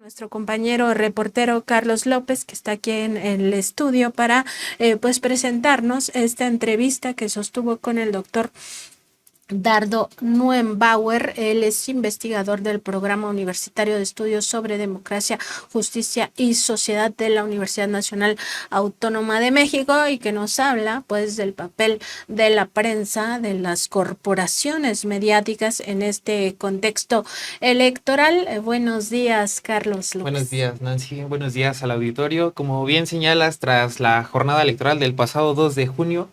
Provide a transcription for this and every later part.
Nuestro compañero reportero Carlos López, que está aquí en el estudio para pues presentarnos esta entrevista que sostuvo con el doctor Dardo Neuenbauer. Él es investigador del Programa Universitario de Estudios sobre Democracia, Justicia y Sociedad de la Universidad Nacional Autónoma de México, y que nos habla pues del papel de la prensa, de las corporaciones mediáticas en este contexto electoral. Buenos días, Carlos López. Buenos días, Nancy. Buenos días al auditorio. Como bien señalas, tras la jornada electoral del pasado 2 de junio,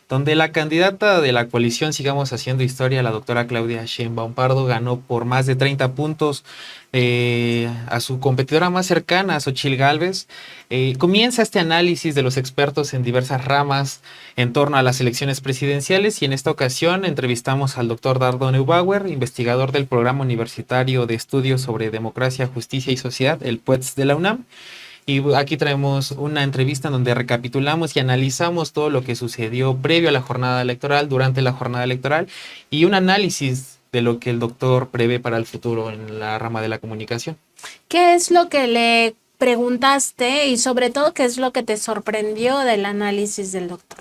donde la candidata de la coalición Sigamos Haciendo Historia, la doctora Claudia Sheinbaum Pardo, ganó por más de 30 puntos a su competidora más cercana, Xochitl Gálvez, comienza este análisis de los expertos en diversas ramas en torno a las elecciones presidenciales, y en esta ocasión entrevistamos al doctor Dardo Neuenbauer, investigador del Programa Universitario de Estudios sobre Democracia, Justicia y Sociedad, el PUETS de la UNAM. Y aquí traemos una entrevista en donde recapitulamos y analizamos todo lo que sucedió previo a la jornada electoral, durante la jornada electoral, y un análisis de lo que el doctor prevé para el futuro en la rama de la comunicación. ¿Qué es lo que le preguntaste y sobre todo qué es lo que te sorprendió del análisis del doctor?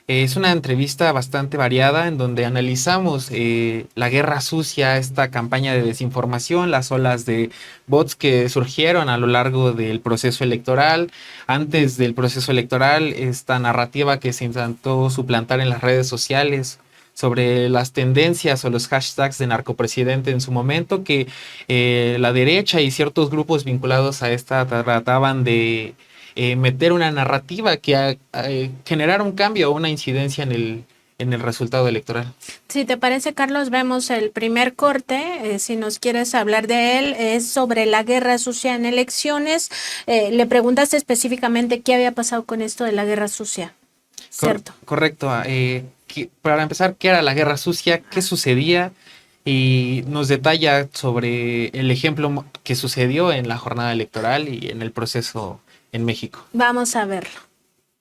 Es una entrevista bastante variada en donde analizamos la guerra sucia, esta campaña de desinformación, las olas de bots que surgieron a lo largo del proceso electoral. Antes del proceso electoral, esta narrativa que se intentó suplantar en las redes sociales sobre las tendencias o los hashtags de narcopresidente en su momento, que la derecha y ciertos grupos vinculados a esta trataban de meter una narrativa que generara un cambio o una incidencia en el resultado electoral. Si te parece, Carlos, vemos el primer corte. Si nos quieres hablar de él, es sobre la guerra sucia en elecciones. Le preguntaste específicamente qué había pasado con esto de la guerra sucia, ¿cierto? Correcto. Para empezar, ¿qué era la guerra sucia? ¿Qué sucedía? Y nos detalla sobre el ejemplo que sucedió en la jornada electoral y en el proceso en México. Vamos a verlo.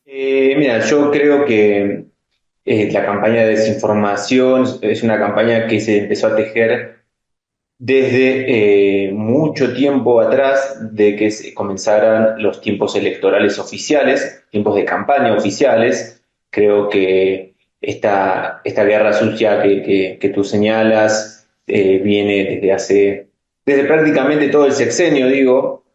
Mira, yo creo que la campaña de desinformación es una campaña que se empezó a tejer desde mucho tiempo atrás de que se comenzaran los tiempos electorales oficiales, tiempos de campaña oficiales. Creo que esta guerra sucia que tú señalas viene desde prácticamente todo el sexenio, digo,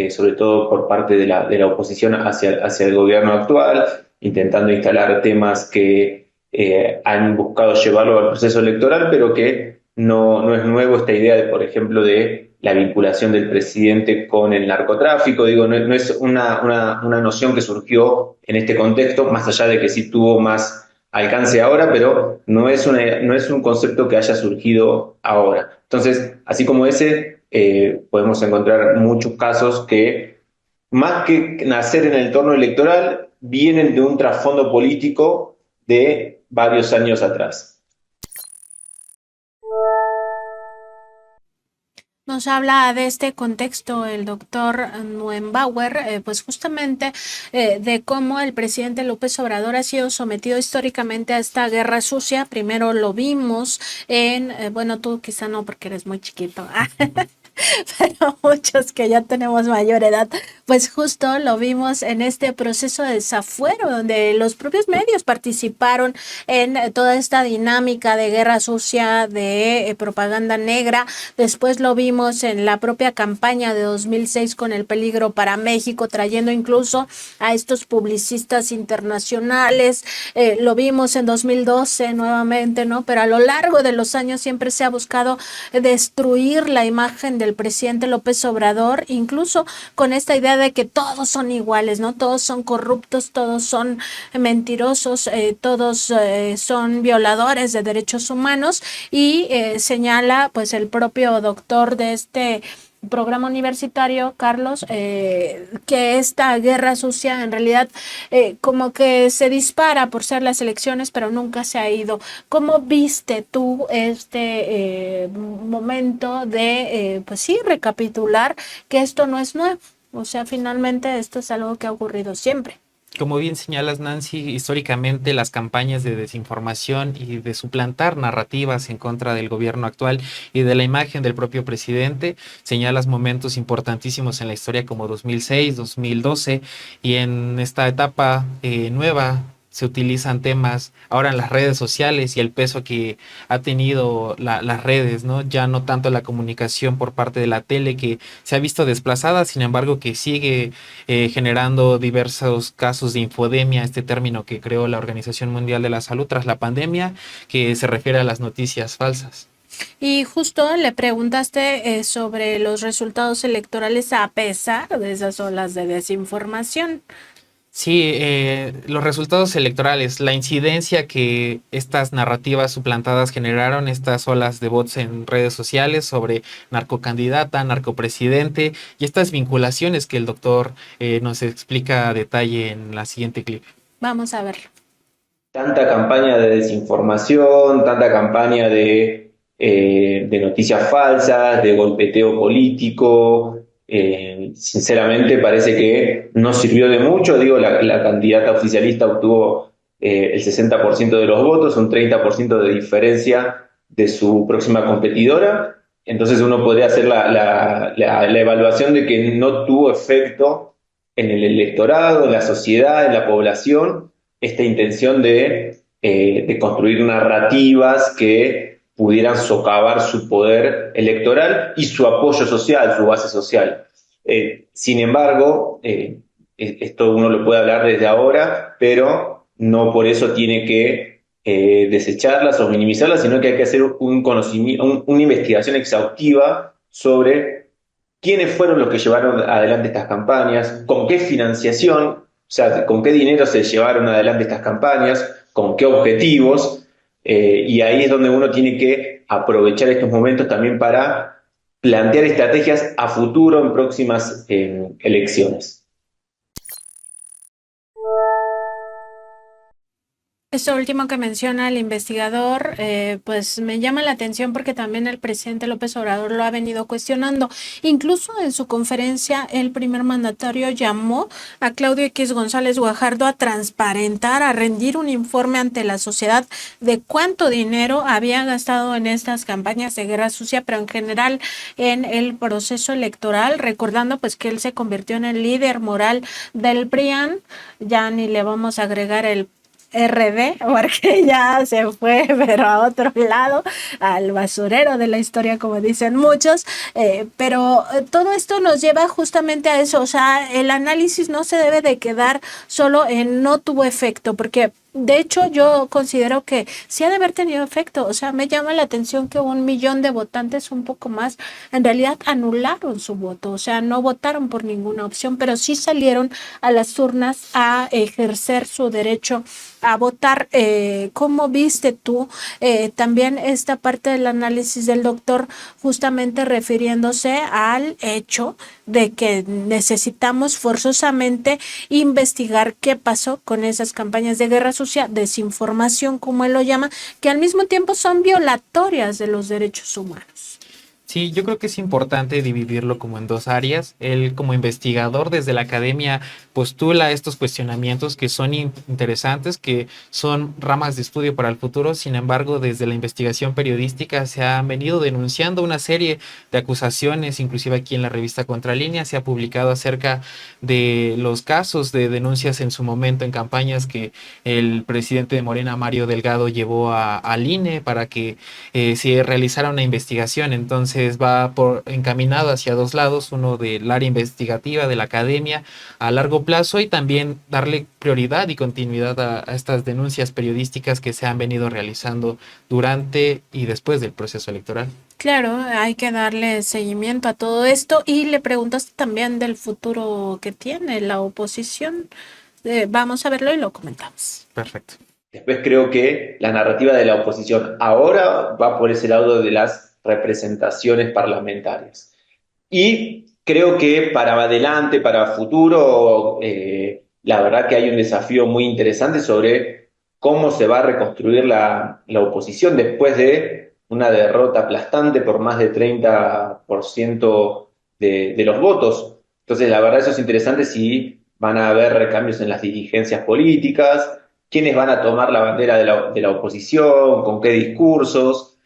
sobre todo por parte de la oposición hacia el gobierno actual, intentando instalar temas que han buscado llevarlo al proceso electoral, pero que no es nuevo esta idea de, por ejemplo, de la vinculación del presidente con el narcotráfico. Digo, no es una noción que surgió en este contexto, más allá de que sí tuvo más alcance ahora, pero no es un concepto que haya surgido ahora. Entonces, así como ese, podemos encontrar muchos casos que, más que nacer en el entorno electoral, vienen de un trasfondo político de varios años atrás. Nos habla de este contexto el doctor Neuenbauer, pues justamente de cómo el presidente López Obrador ha sido sometido históricamente a esta guerra sucia. Primero lo vimos en, bueno, tú quizá no porque eres muy chiquito, pero muchos que ya tenemos mayor edad, pues justo lo vimos en este proceso de desafuero, donde los propios medios participaron en toda esta dinámica de guerra sucia, de propaganda negra. Después lo vimos en la propia campaña de 2006 con El Peligro para México, trayendo incluso a estos publicistas internacionales. Lo vimos en 2012 nuevamente, ¿no? Pero a lo largo de los años siempre se ha buscado destruir la imagen del presidente López Obrador, incluso con esta idea de que todos son iguales, ¿no? Todos son corruptos, todos son mentirosos, todos son violadores de derechos humanos, y señala pues el propio doctor de este programa universitario, Carlos, que esta guerra sucia en realidad como que se dispara por ser las elecciones, pero nunca se ha ido. ¿Cómo viste tú este momento de, pues sí, recapitular que esto no es nuevo? O sea, finalmente esto es algo que ha ocurrido siempre. Como bien señalas, Nancy, históricamente las campañas de desinformación y de suplantar narrativas en contra del gobierno actual y de la imagen del propio presidente, señalas momentos importantísimos en la historia como 2006, 2012 y en esta etapa nueva se utilizan temas ahora en las redes sociales y el peso que ha tenido las redes, ¿no? Ya no tanto la comunicación por parte de la tele que se ha visto desplazada, sin embargo que sigue generando diversos casos de infodemia, este término que creó la Organización Mundial de la Salud tras la pandemia, que se refiere a las noticias falsas. Y justo le preguntaste sobre los resultados electorales a pesar de esas olas de desinformación. Sí, los resultados electorales, la incidencia que estas narrativas suplantadas generaron, estas olas de bots en redes sociales sobre narcocandidata, narcopresidente y estas vinculaciones que el doctor nos explica a detalle en la siguiente clip. Vamos a verlo. Tanta campaña de desinformación, tanta campaña de noticias falsas, de golpeteo político. Sinceramente parece que no sirvió de mucho. Digo, la candidata oficialista obtuvo el 60% de los votos, un 30% de diferencia de su próxima competidora. Entonces uno podría hacer la evaluación de que no tuvo efecto en el electorado, en la sociedad, en la población esta intención de construir narrativas que pudieran socavar su poder electoral y su apoyo social, su base social. Sin embargo, esto uno lo puede hablar desde ahora, pero no por eso tiene que desecharlas o minimizarlas, sino que hay que hacer un conocimiento, una investigación exhaustiva sobre quiénes fueron los que llevaron adelante estas campañas, con qué financiación, o sea, con qué dinero se llevaron adelante estas campañas, con qué objetivos, y ahí es donde uno tiene que aprovechar estos momentos también para plantear estrategias a futuro en próximas elecciones. Esto último que menciona el investigador, pues me llama la atención porque también el presidente López Obrador lo ha venido cuestionando. Incluso en su conferencia, el primer mandatario llamó a Claudio X González Guajardo a transparentar, a rendir un informe ante la sociedad de cuánto dinero había gastado en estas campañas de guerra sucia, pero en general en el proceso electoral, recordando pues que él se convirtió en el líder moral del PRIAN. Ya ni le vamos a agregar el RD, porque ya se fue, pero a otro lado, al basurero de la historia, como dicen muchos, pero todo esto nos lleva justamente a eso, o sea, el análisis no se debe de quedar solo en no tuvo efecto, porque de hecho yo considero que sí ha de haber tenido efecto, o sea, me llama la atención que 1 millón de votantes, un poco más, en realidad anularon su voto, o sea, no votaron por ninguna opción, pero sí salieron a las urnas a ejercer su derecho a votar. ¿Cómo viste tú también esta parte del análisis del doctor, justamente refiriéndose al hecho de que necesitamos forzosamente investigar qué pasó con esas campañas de guerra sucia, desinformación, como él lo llama, que al mismo tiempo son violatorias de los derechos humanos? Sí, yo creo que es importante dividirlo como en dos áreas. Él como investigador desde la academia postula estos cuestionamientos que son interesantes, que son ramas de estudio para el futuro. Sin embargo, desde la investigación periodística se han venido denunciando una serie de acusaciones, inclusive aquí en la revista Contralínea se ha publicado acerca de los casos de denuncias en su momento en campañas que el presidente de Morena, Mario Delgado, llevó al INE para que se realizara una investigación. Entonces va encaminado hacia dos lados, uno del área investigativa de la academia a largo plazo y también darle prioridad y continuidad a estas denuncias periodísticas que se han venido realizando durante y después del proceso electoral. Claro, hay que darle seguimiento a todo esto y le preguntaste también del futuro que tiene la oposición. Vamos a verlo y lo comentamos. Perfecto. Después creo que la narrativa de la oposición ahora va por ese lado de las representaciones parlamentarias. Y creo que para adelante, para futuro, la verdad que hay un desafío muy interesante sobre cómo se va a reconstruir la oposición después de una derrota aplastante por más de 30% de los votos. Entonces, la verdad eso es interesante si van a haber recambios en las dirigencias políticas, quiénes van a tomar la bandera de la oposición, con qué discursos,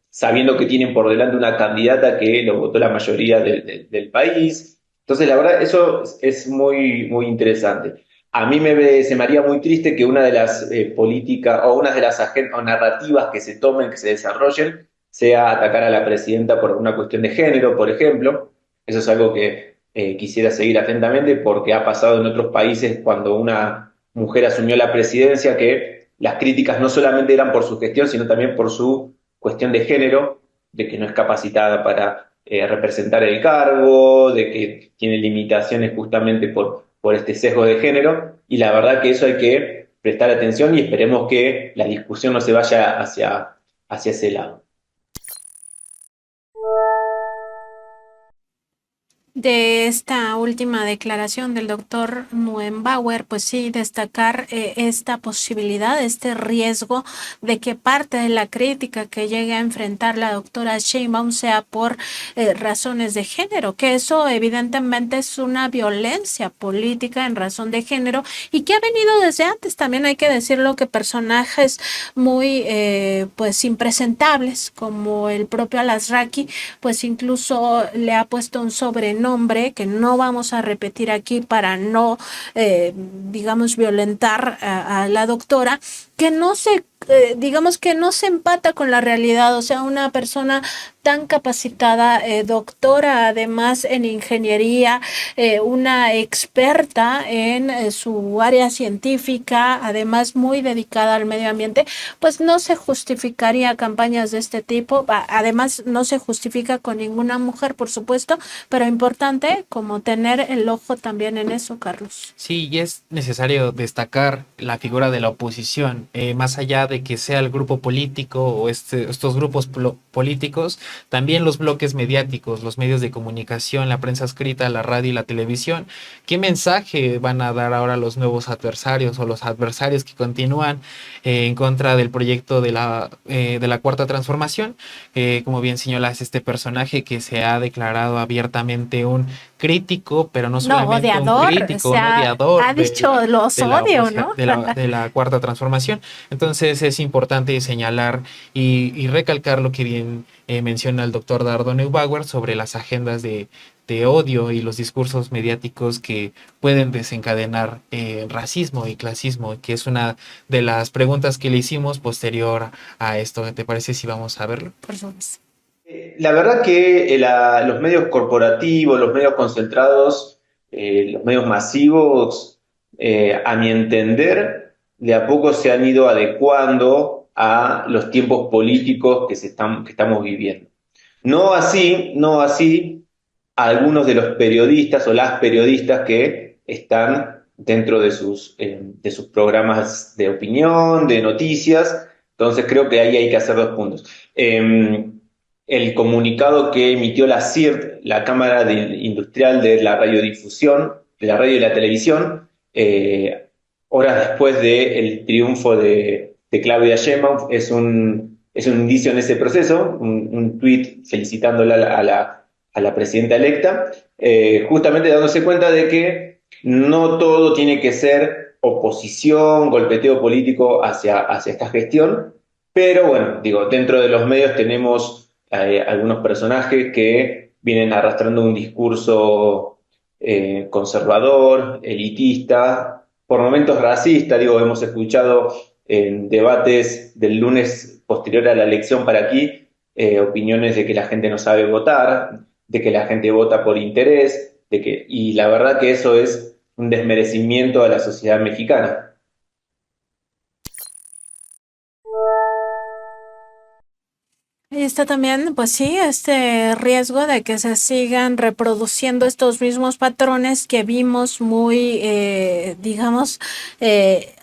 sabiendo que tienen por delante una candidata que lo votó la mayoría del país. Entonces, la verdad, eso es muy, muy interesante. A mí se me haría muy triste que una de las políticas o una de las o narrativas que se tomen, que se desarrollen, sea atacar a la presidenta por una cuestión de género, por ejemplo. Eso es algo que quisiera seguir atentamente porque ha pasado en otros países cuando una mujer asumió la presidencia que las críticas no solamente eran por su gestión, sino también por su cuestión de género, de que no es capacitada para representar el cargo, de que tiene limitaciones justamente por este sesgo de género, y la verdad que eso hay que prestar atención y esperemos que la discusión no se vaya hacia ese lado. De esta última declaración del doctor Neuenbauer, pues sí, destacar esta posibilidad, este riesgo de que parte de la crítica que llegue a enfrentar la doctora Sheinbaum sea por razones de género, que eso evidentemente es una violencia política en razón de género y que ha venido desde antes. También hay que decirlo que personajes muy pues impresentables como el propio Al-Azraqui, pues incluso le ha puesto un sobrenombre que no vamos a repetir aquí para no, digamos, violentar a la doctora, que no se, digamos que no se empata con la realidad. O sea, una persona tan capacitada, doctora además en ingeniería, una experta en su área científica, además muy dedicada al medio ambiente, pues no se justificaría campañas de este tipo. Además, no se justifica con ninguna mujer, por supuesto, pero importante como tener el ojo también en eso, Carlos. Sí, y es necesario destacar la figura de la oposición, más allá de que sea el grupo político o estos grupos políticos, también los bloques mediáticos, los medios de comunicación, la prensa escrita, la radio y la televisión. ¿Qué mensaje van a dar ahora los nuevos adversarios o los adversarios que continúan en contra del proyecto de la Cuarta Transformación? Como bien señalas, este personaje que se ha declarado abiertamente un crítico, pero no solamente odiador, un crítico, o sea, un odiador ha dicho los odio, ¿no? de la Cuarta Transformación. Entonces es importante señalar y recalcar lo que bien menciona el doctor Dardo Neubauer sobre las agendas de odio y los discursos mediáticos que pueden desencadenar racismo y clasismo, que es una de las preguntas que le hicimos posterior a esto. ¿Te parece si vamos a verlo? Por supuesto. La verdad que los medios corporativos, los medios concentrados, los medios masivos, a mi entender, de a poco se han ido adecuando a los tiempos políticos que estamos viviendo. No así algunos de los periodistas o las periodistas que están dentro de sus programas de opinión, de noticias. Entonces creo que ahí hay que hacer dos puntos. El comunicado que emitió la CIRT, la Cámara Industrial de la Radiodifusión, de la Radio y la Televisión, horas después del triunfo de Claudia Sheinbaum, es un indicio en ese proceso, un tuit felicitándola a la presidenta electa, justamente dándose cuenta de que no todo tiene que ser oposición, golpeteo político hacia esta gestión, pero bueno, digo, dentro de los medios tenemos algunos personajes que vienen arrastrando un discurso conservador, elitista, por momentos racista. Digo, hemos escuchado en debates del lunes posterior a la elección para aquí opiniones de que la gente no sabe votar, de que la gente vota por interés, y la verdad que eso es un desmerecimiento a la sociedad mexicana. Y está también, pues sí, este riesgo de que se sigan reproduciendo estos mismos patrones que vimos muy, digamos,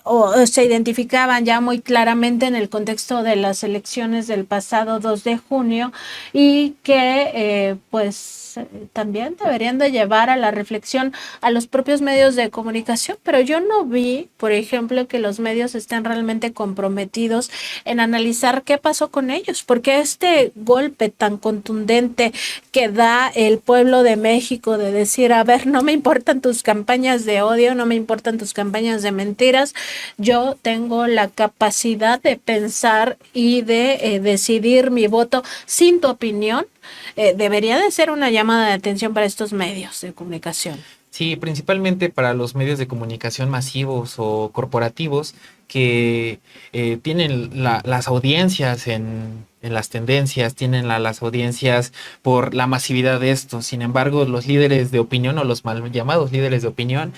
o se identificaban ya muy claramente en el contexto de las elecciones del pasado 2 de junio y que también deberían de llevar a la reflexión a los propios medios de comunicación, pero yo no vi, por ejemplo, que los medios estén realmente comprometidos en analizar qué pasó con ellos, porque este golpe tan contundente que da el pueblo de México de decir, a ver, no me importan tus campañas de odio, no me importan tus campañas de mentiras, yo tengo la capacidad de pensar y de decidir mi voto sin tu opinión, debería de ser una llamada de atención para estos medios de comunicación. Sí, principalmente para los medios de comunicación masivos o corporativos que tienen las audiencias en las tendencias, tienen las audiencias por la masividad de esto. Sin embargo, los líderes de opinión o los mal llamados líderes de opinión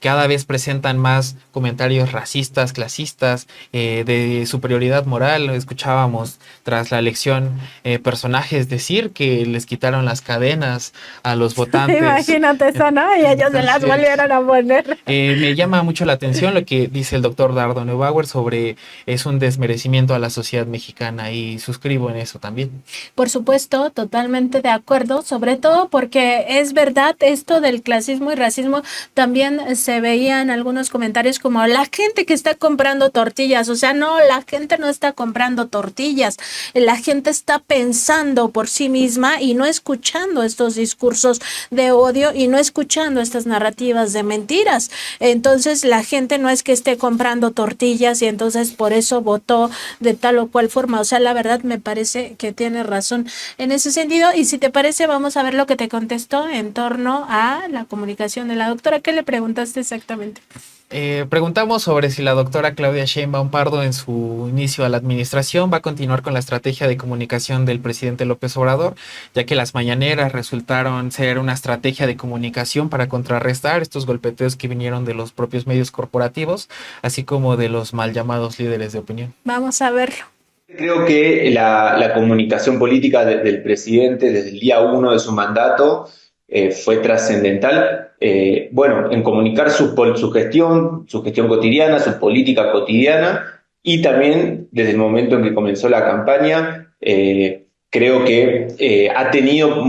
cada vez presentan más comentarios racistas, clasistas, de superioridad moral. Escuchábamos tras la elección personajes decir que les quitaron las cadenas a los votantes. Imagínate eso, ¿no? Y ellos se las volvieron a poner. Me llama mucho la atención lo que dice el doctor Dardo Neubauer sobre es un desmerecimiento a la sociedad mexicana y suscribo en eso también. Por supuesto, totalmente de acuerdo, sobre todo porque es verdad esto del clasismo y racismo, también se veía en algunos comentarios como la gente que está comprando tortillas, o sea, no, la gente no está comprando tortillas, la gente está pensando por sí misma y no escuchando estos discursos de odio y no escuchando estas narrativas de mentiras. Entonces la gente no es que esté comprando tortillas y entonces por eso votó de tal o cual forma. O sea, la verdad me parece que tiene razón en ese sentido. Y si te parece, vamos a ver lo que te contestó en torno a la comunicación de la doctora. ¿Qué le preguntaste exactamente? Preguntamos sobre si la doctora Claudia Sheinbaum Pardo en su inicio a la administración va a continuar con la estrategia de comunicación del presidente López Obrador, ya que las mañaneras resultaron ser una estrategia de comunicación para contrarrestar estos golpeteos que vinieron de los propios medios corporativos, así como de los mal llamados líderes de opinión. Vamos a verlo. Creo que la comunicación política del presidente desde el día 1 de su mandato fue trascendental. Bueno, en comunicar su gestión cotidiana, su política cotidiana, y también desde el momento en que comenzó la campaña, creo que ha tenido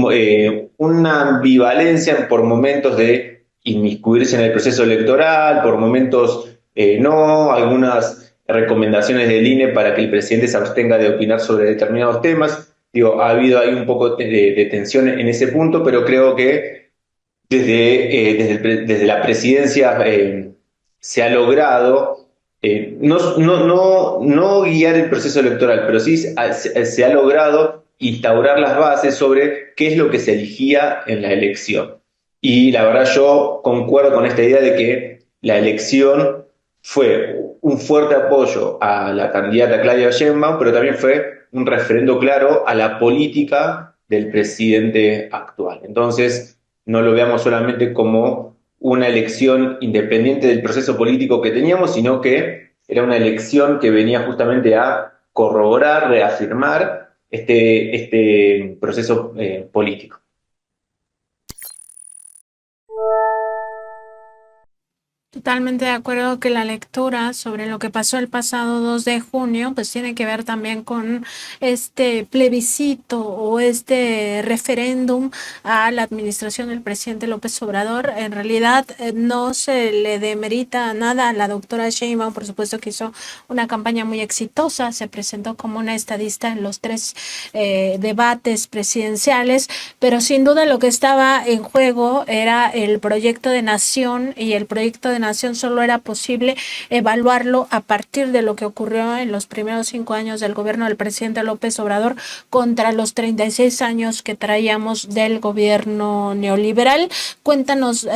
una ambivalencia por momentos de inmiscuirse en el proceso electoral, por momentos no, algunas recomendaciones del INE para que el presidente se abstenga de opinar sobre determinados temas. Digo, ha habido ahí un poco de tensión en ese punto, pero creo que desde la presidencia se ha logrado no guiar el proceso electoral, pero sí se ha logrado instaurar las bases sobre qué es lo que se elegía en la elección. Y la verdad yo concuerdo con esta idea de que la elección fue un fuerte apoyo a la candidata Claudia Sheinbaum, pero también fue un referendo claro a la política del presidente actual. Entonces, no lo veamos solamente como una elección independiente del proceso político que teníamos, sino que era una elección que venía justamente a corroborar, reafirmar este proceso político. Totalmente de acuerdo que la lectura sobre lo que pasó el pasado 2 de junio pues tiene que ver también con este plebiscito o este referéndum a la administración del presidente López Obrador. En realidad no se le demerita nada a la doctora Sheinbaum, por supuesto que hizo una campaña muy exitosa, se presentó como una estadista en los 3 debates presidenciales, pero sin duda lo que estaba en juego era el proyecto de nación, y el proyecto de nación solo era posible evaluarlo a partir de lo que ocurrió en los primeros 5 años del gobierno del presidente López Obrador contra los 36 años que traíamos del gobierno neoliberal. Cuéntanos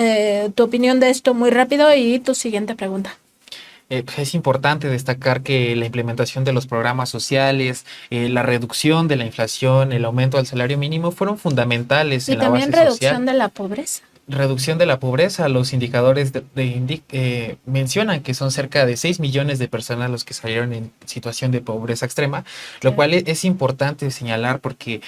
tu opinión de esto muy rápido y tu siguiente pregunta. Es importante destacar que la implementación de los programas sociales, la reducción de la inflación, el aumento del salario mínimo fueron fundamentales y en la también base reducción social. de la pobreza. reducción de la pobreza, los indicadores mencionan que son cerca de 6 millones de personas los que salieron en situación de pobreza extrema, lo Sí. cual es importante señalar porque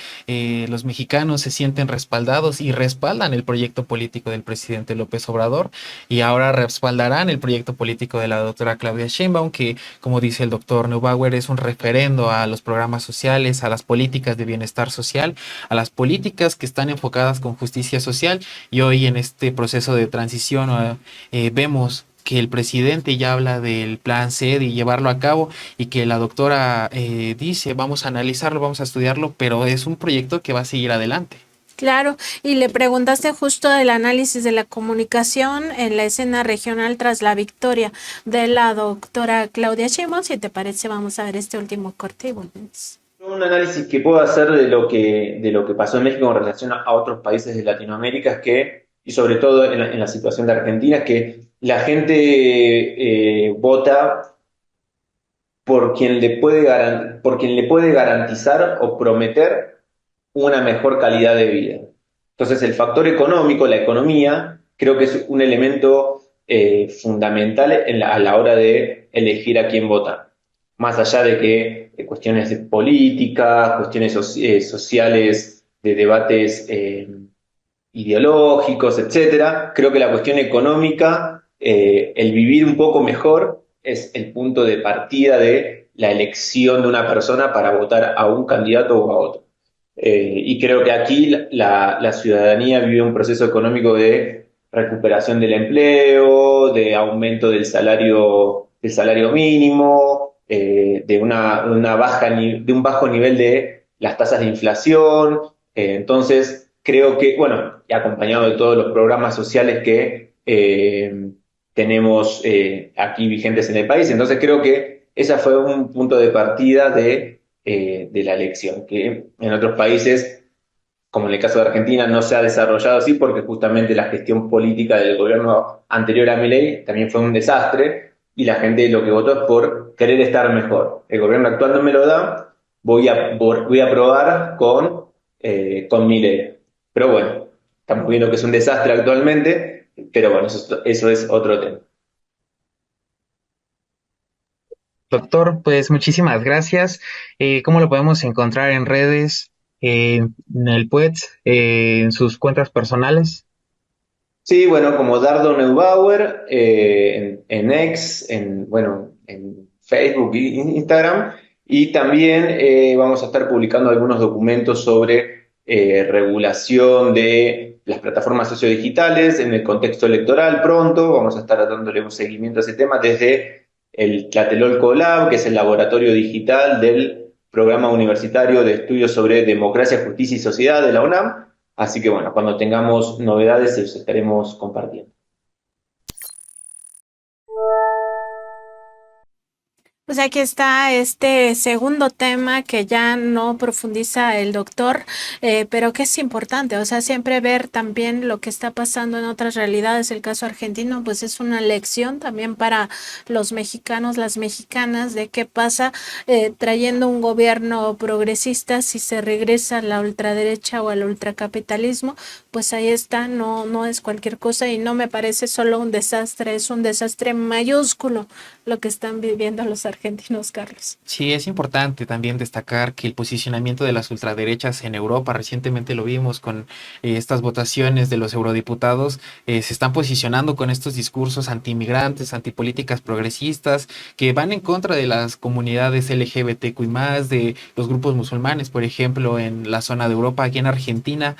los mexicanos se sienten respaldados y respaldan el proyecto político del presidente López Obrador y ahora respaldarán el proyecto político de la doctora Claudia Sheinbaum, que como dice el doctor Neubauer es un referendo a los programas sociales, a las políticas de bienestar social, a las políticas que están enfocadas con justicia social y hoy en este proceso de transición vemos que el presidente ya habla del plan C y llevarlo a cabo y que la doctora dice vamos a analizarlo, vamos a estudiarlo, pero es un proyecto que va a seguir adelante. Claro, y le preguntaste justo del análisis de la comunicación en la escena regional tras la victoria de la doctora Claudia Sheinbaum. Si te parece, vamos a ver este último corte y volvemos. Un análisis que puedo hacer de lo que pasó en México en relación a otros países de Latinoamérica es que, y sobre todo en la situación de Argentina, es que la gente vota por quien le puede garantizar o prometer una mejor calidad de vida. Entonces, el factor económico, la economía, creo que es un elemento fundamental a la hora de elegir a quién votar. Más allá de que cuestiones de política, cuestiones sociales, de debates ideológicos, etcétera, creo que la cuestión económica, el vivir un poco mejor, es el punto de partida de la elección de una persona para votar a un candidato o a otro. Y creo que aquí la ciudadanía vive un proceso económico de recuperación del empleo, de aumento del salario mínimo, de un bajo nivel de las tasas de inflación. Entonces, creo que, bueno, y acompañado de todos los programas sociales que tenemos aquí vigentes en el país, entonces creo que ese fue un punto de partida de la elección, que en otros países, como en el caso de Argentina, no se ha desarrollado así porque justamente la gestión política del gobierno anterior a Milei también fue un desastre y la gente lo que votó es por querer estar mejor. El gobierno actual no me lo da, voy a probar con Milei. Pero bueno, estamos viendo que es un desastre actualmente, pero bueno, eso es otro tema. Doctor, pues muchísimas gracias. ¿Cómo lo podemos encontrar en redes, en el PUET, en sus cuentas personales? Sí, bueno, como Dardo Neubauer, en X, bueno, en Facebook y Instagram, y también vamos a estar publicando algunos documentos sobre regulación de las plataformas sociodigitales en el contexto electoral pronto. Vamos a estar dándole un seguimiento a ese tema desde el Tlatelolco Lab, que es el laboratorio digital del Programa Universitario de Estudios sobre Democracia, Justicia y Sociedad de la UNAM. Así que bueno, cuando tengamos novedades, los estaremos compartiendo. Pues aquí está este segundo tema que ya no profundiza el doctor, pero que es importante, o sea, siempre ver también lo que está pasando en otras realidades. El caso argentino, pues es una lección también para los mexicanos, las mexicanas, de qué pasa trayendo un gobierno progresista, si se regresa a la ultraderecha o al ultracapitalismo, pues ahí está, no es cualquier cosa y no me parece solo un desastre, es un desastre mayúsculo lo que están viviendo los argentinos, Carlos. Sí, es importante también destacar que el posicionamiento de las ultraderechas en Europa, recientemente lo vimos con estas votaciones de los eurodiputados, se están posicionando con estos discursos anti-inmigrantes, antipolíticas progresistas, que van en contra de las comunidades LGBTQI+, de los grupos musulmanes, por ejemplo, en la zona de Europa, aquí en Argentina,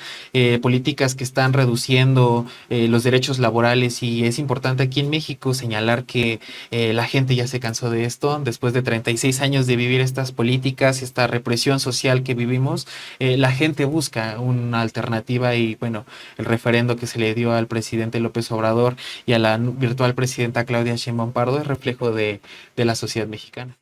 políticas que están reduciendo los derechos laborales y es importante aquí en México señalar que la gente ya se cansó de esto, después de 36 años de vivir estas políticas, esta represión social que vivimos, la gente busca una alternativa y bueno, el referendo que se le dio al presidente López Obrador y a la virtual presidenta Claudia Sheinbaum Pardo es reflejo de la sociedad mexicana.